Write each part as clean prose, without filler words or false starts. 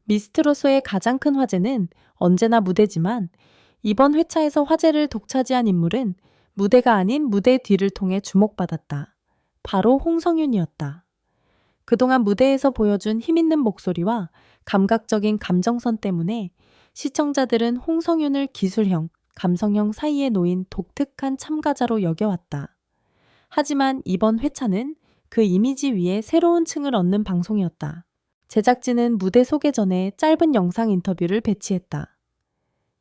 미스트로소의 가장 큰 화제는 언제나 무대지만 이번 회차에서 화제를 독차지한 인물은 무대가 아닌 무대 뒤를 통해 주목받았다. 바로 홍성윤이었다. 그동안 무대에서 보여준 힘있는 목소리와 감각적인 감정선 때문에 시청자들은 홍성윤을 기술형, 감성형 사이에 놓인 독특한 참가자로 여겨왔다. 하지만 이번 회차는 그 이미지 위에 새로운 층을 얻는 방송이었다. 제작진은 무대 소개 전에 짧은 영상 인터뷰를 배치했다.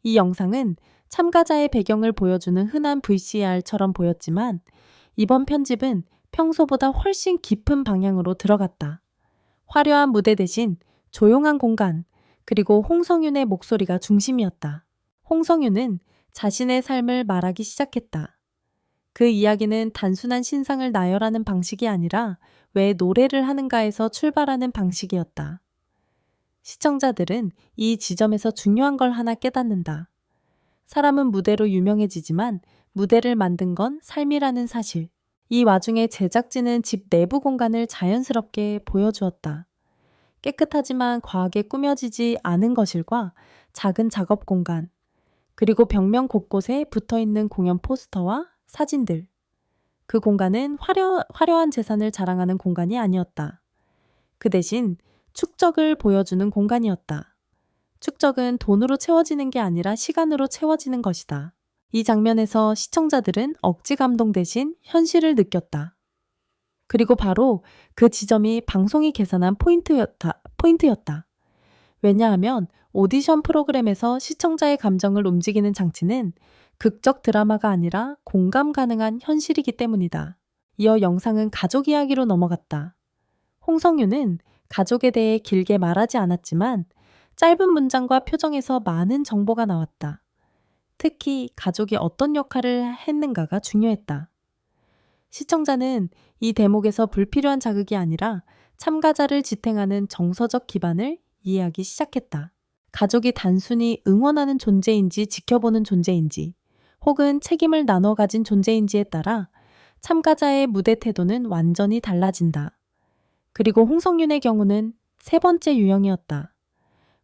이 영상은 참가자의 배경을 보여주는 흔한 VCR처럼 보였지만 이번 편집은 평소보다 훨씬 깊은 방향으로 들어갔다. 화려한 무대 대신 조용한 공간, 그리고 홍성윤의 목소리가 중심이었다. 홍성윤은 자신의 삶을 말하기 시작했다. 그 이야기는 단순한 신상을 나열하는 방식이 아니라 왜 노래를 하는가에서 출발하는 방식이었다. 시청자들은 이 지점에서 중요한 걸 하나 깨닫는다. 사람은 무대로 유명해지지만 무대를 만든 건 삶이라는 사실. 이 와중에 제작진은 집 내부 공간을 자연스럽게 보여주었다. 깨끗하지만 과하게 꾸며지지 않은 거실과 작은 작업 공간, 그리고 벽면 곳곳에 붙어있는 공연 포스터와 사진들. 그 공간은 화려한 재산을 자랑하는 공간이 아니었다. 그 대신 축적을 보여주는 공간이었다. 축적은 돈으로 채워지는 게 아니라 시간으로 채워지는 것이다. 이 장면에서 시청자들은 억지 감동 대신 현실을 느꼈다. 그리고 바로 그 지점이 방송이 계산한 포인트였다. 왜냐하면 오디션 프로그램에서 시청자의 감정을 움직이는 장치는 극적 드라마가 아니라 공감 가능한 현실이기 때문이다. 이어 영상은 가족 이야기로 넘어갔다. 홍성윤은 가족에 대해 길게 말하지 않았지만 짧은 문장과 표정에서 많은 정보가 나왔다. 특히 가족이 어떤 역할을 했는가가 중요했다. 시청자는 이 대목에서 불필요한 자극이 아니라 참가자를 지탱하는 정서적 기반을 이해하기 시작했다. 가족이 단순히 응원하는 존재인지 지켜보는 존재인지 혹은 책임을 나눠 가진 존재인지에 따라 참가자의 무대 태도는 완전히 달라진다. 그리고 홍성윤의 경우는 세 번째 유형이었다.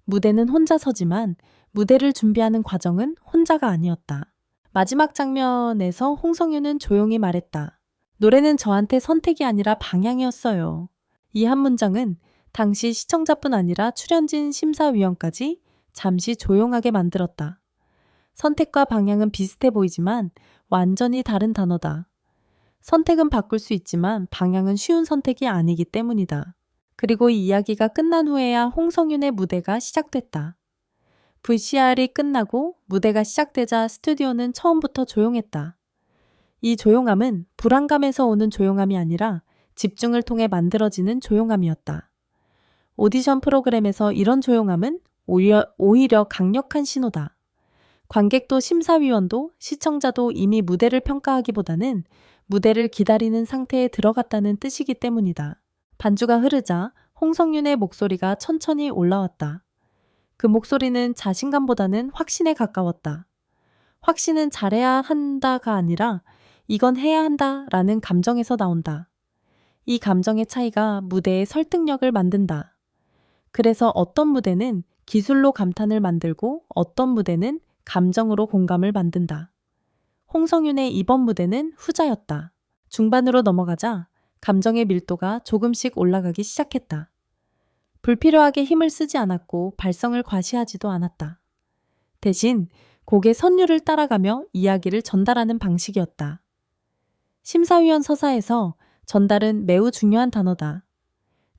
무대는 혼자 서지만 무대를 준비하는 과정은 혼자가 아니었다. 마지막 장면에서 홍성윤은 조용히 말했다. 노래는 저한테 선택이 아니라 방향이었어요. 이 한 문장은 당시 시청자뿐 아니라 출연진 심사위원까지 잠시 조용하게 만들었다. 선택과 방향은 비슷해 보이지만 완전히 다른 단어다. 선택은 바꿀 수 있지만 방향은 쉬운 선택이 아니기 때문이다. 그리고 이 이야기가 끝난 후에야 홍성윤의 무대가 시작됐다. VCR이 끝나고 무대가 시작되자 스튜디오는 처음부터 조용했다. 이 조용함은 불안감에서 오는 조용함이 아니라 집중을 통해 만들어지는 조용함이었다. 오디션 프로그램에서 이런 조용함은 오히려 강력한 신호다. 관객도 심사위원도 시청자도 이미 무대를 평가하기보다는 무대를 기다리는 상태에 들어갔다는 뜻이기 때문이다. 반주가 흐르자 홍성윤의 목소리가 천천히 올라왔다. 그 목소리는 자신감보다는 확신에 가까웠다. 확신은 잘해야 한다가 아니라 이건 해야 한다라는 감정에서 나온다. 이 감정의 차이가 무대의 설득력을 만든다. 그래서 어떤 무대는 기술로 감탄을 만들고 어떤 무대는 감정으로 공감을 만든다. 홍성윤의 이번 무대는 후자였다. 중반으로 넘어가자 감정의 밀도가 조금씩 올라가기 시작했다. 불필요하게 힘을 쓰지 않았고 발성을 과시하지도 않았다. 대신 곡의 선율을 따라가며 이야기를 전달하는 방식이었다. 심사위원 서사에서 전달은 매우 중요한 단어다.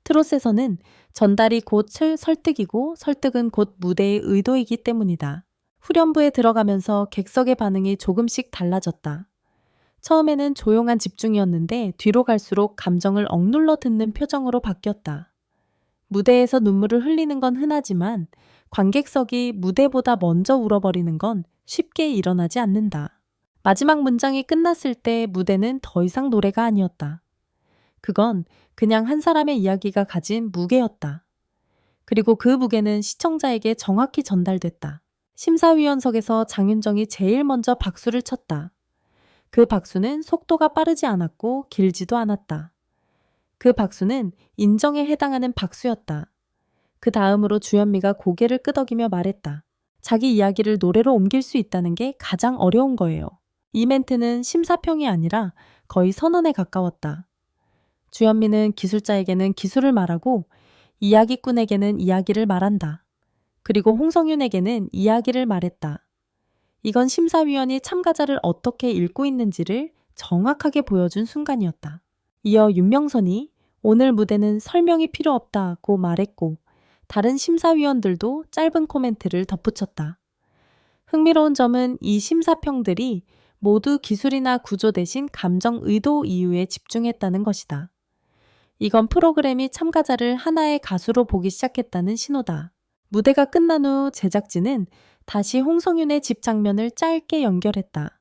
트롯에서는 전달이 곧 설득이고 설득은 곧 무대의 의도이기 때문이다. 후렴부에 들어가면서 객석의 반응이 조금씩 달라졌다. 처음에는 조용한 집중이었는데 뒤로 갈수록 감정을 억눌러 듣는 표정으로 바뀌었다. 무대에서 눈물을 흘리는 건 흔하지만 관객석이 무대보다 먼저 울어버리는 건 쉽게 일어나지 않는다. 마지막 문장이 끝났을 때 무대는 더 이상 노래가 아니었다. 그건 그냥 한 사람의 이야기가 가진 무게였다. 그리고 그 무게는 시청자에게 정확히 전달됐다. 심사위원석에서 장윤정이 제일 먼저 박수를 쳤다. 그 박수는 속도가 빠르지 않았고 길지도 않았다. 그 박수는 인정에 해당하는 박수였다. 그 다음으로 주현미가 고개를 끄덕이며 말했다. 자기 이야기를 노래로 옮길 수 있다는 게 가장 어려운 거예요. 이 멘트는 심사평이 아니라 거의 선언에 가까웠다. 주현미는 기술자에게는 기술을 말하고 이야기꾼에게는 이야기를 말한다. 그리고 홍성윤에게는 이야기를 말했다. 이건 심사위원이 참가자를 어떻게 읽고 있는지를 정확하게 보여준 순간이었다. 이어 윤명선이 오늘 무대는 설명이 필요 없다고 말했고 다른 심사위원들도 짧은 코멘트를 덧붙였다. 흥미로운 점은 이 심사평들이 모두 기술이나 구조 대신 감정 의도 이유에 집중했다는 것이다. 이건 프로그램이 참가자를 하나의 가수로 보기 시작했다는 신호다. 무대가 끝난 후 제작진은 다시 홍성윤의 집 장면을 짧게 연결했다.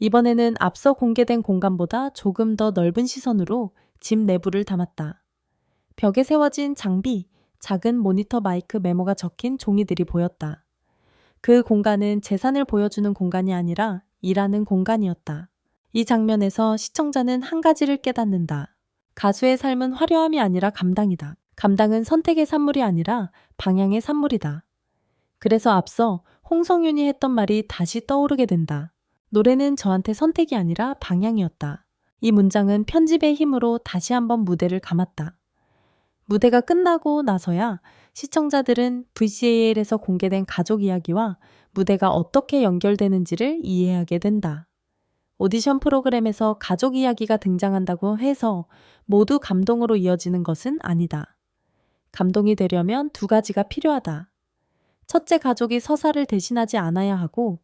이번에는 앞서 공개된 공간보다 조금 더 넓은 시선으로 집 내부를 담았다. 벽에 세워진 장비, 작은 모니터 마이크 메모가 적힌 종이들이 보였다. 그 공간은 재산을 보여주는 공간이 아니라 일하는 공간이었다. 이 장면에서 시청자는 한 가지를 깨닫는다. 가수의 삶은 화려함이 아니라 감당이다. 감당은 선택의 산물이 아니라 방향의 산물이다. 그래서 앞서 홍성윤이 했던 말이 다시 떠오르게 된다. 노래는 저한테 선택이 아니라 방향이었다. 이 문장은 편집의 힘으로 다시 한번 무대를 감았다. 무대가 끝나고 나서야 시청자들은 VCAL에서 공개된 가족 이야기와 무대가 어떻게 연결되는지를 이해하게 된다. 오디션 프로그램에서 가족 이야기가 등장한다고 해서 모두 감동으로 이어지는 것은 아니다. 감동이 되려면 두 가지가 필요하다. 첫째, 가족이 서사를 대신하지 않아야 하고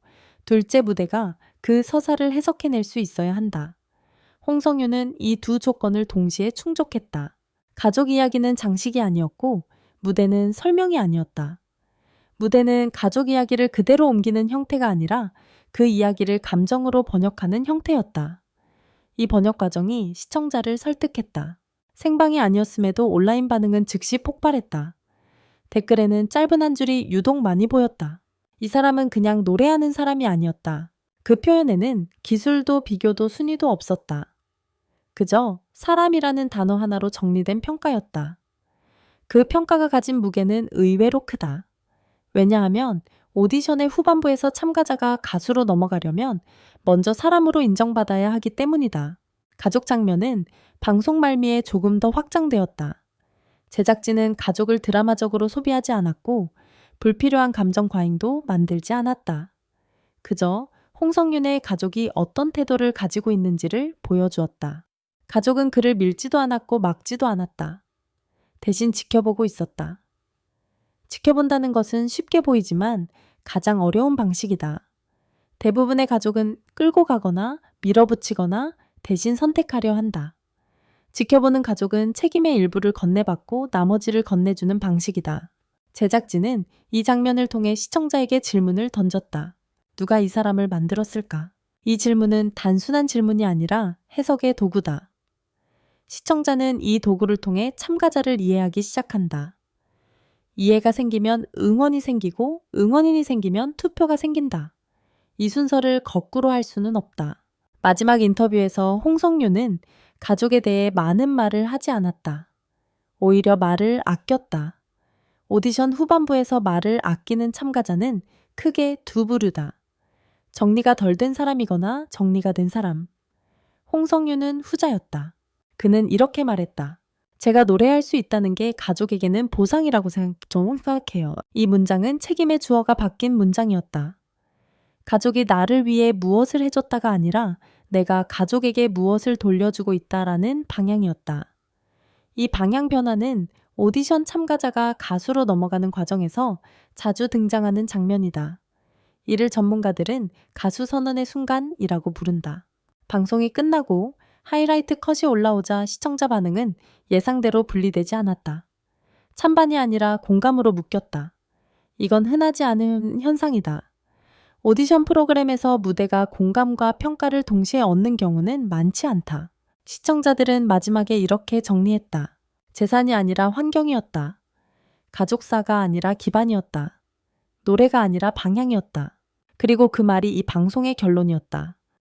둘째, 무대가 그 서사를 해석해낼 수 있어야 한다. 홍성윤은 이 두 조건을 동시에 충족했다. 가족 이야기는 장식이 아니었고 무대는 설명이 아니었다. 무대는 가족 이야기를 그대로 옮기는 형태가 아니라 그 이야기를 감정으로 번역하는 형태였다. 이 번역 과정이 시청자를 설득했다. 생방이 아니었음에도 온라인 반응은 즉시 폭발했다. 댓글에는 짧은 한 줄이 유독 많이 보였다. 이 사람은 그냥 노래하는 사람이 아니었다. 그 표현에는 기술도 비교도 순위도 없었다. 그저 사람이라는 단어 하나로 정리된 평가였다. 그 평가가 가진 무게는 의외로 크다. 왜냐하면 오디션의 후반부에서 참가자가 가수로 넘어가려면 먼저 사람으로 인정받아야 하기 때문이다. 가족 장면은 방송 말미에 조금 더 확장되었다. 제작진은 가족을 드라마적으로 소비하지 않았고 불필요한 감정 과잉도 만들지 않았다. 그저 홍성윤의 가족이 어떤 태도를 가지고 있는지를 보여주었다. 가족은 그를 밀지도 않았고 막지도 않았다. 대신 지켜보고 있었다. 지켜본다는 것은 쉽게 보이지만 가장 어려운 방식이다. 대부분의 가족은 끌고 가거나 밀어붙이거나 대신 선택하려 한다. 지켜보는 가족은 책임의 일부를 건네받고 나머지를 건네주는 방식이다. 제작진은 이 장면을 통해 시청자에게 질문을 던졌다. 누가 이 사람을 만들었을까? 이 질문은 단순한 질문이 아니라 해석의 도구다. 시청자는 이 도구를 통해 참가자를 이해하기 시작한다. 이해가 생기면 응원이 생기고 응원인이 생기면 투표가 생긴다. 이 순서를 거꾸로 할 수는 없다. 마지막 인터뷰에서 홍성윤은 가족에 대해 많은 말을 하지 않았다. 오히려 말을 아꼈다. 오디션 후반부에서 말을 아끼는 참가자는 크게 두 부류다. 정리가 덜 된 사람이거나 정리가 된 사람. 홍성윤은 후자였다. 그는 이렇게 말했다. 제가 노래할 수 있다는 게 가족에게는 보상이라고 생각해요. 이 문장은 책임의 주어가 바뀐 문장이었다. 가족이 나를 위해 무엇을 해줬다가 아니라 내가 가족에게 무엇을 돌려주고 있다라는 방향이었다. 이 방향 변화는 오디션 참가자가 가수로 넘어가는 과정에서 자주 등장하는 장면이다. 이를 전문가들은 가수 선언의 순간이라고 부른다. 방송이 끝나고 하이라이트 컷이 올라오자 시청자 반응은 예상대로 분리되지 않았다. 찬반이 아니라 공감으로 묶였다. 이건 흔하지 않은 현상이다. 오디션 프로그램에서 무대가 공감과 평가를 동시에 얻는 경우는 많지 않다. 시청자들은 마지막에 이렇게 정리했다. 재산이 아니라 환경이었다. 가족사가 아니라 기반이었다. 노래가 아니라 방향이었다. 그리고 그 말이 이 방송의 결론이었다.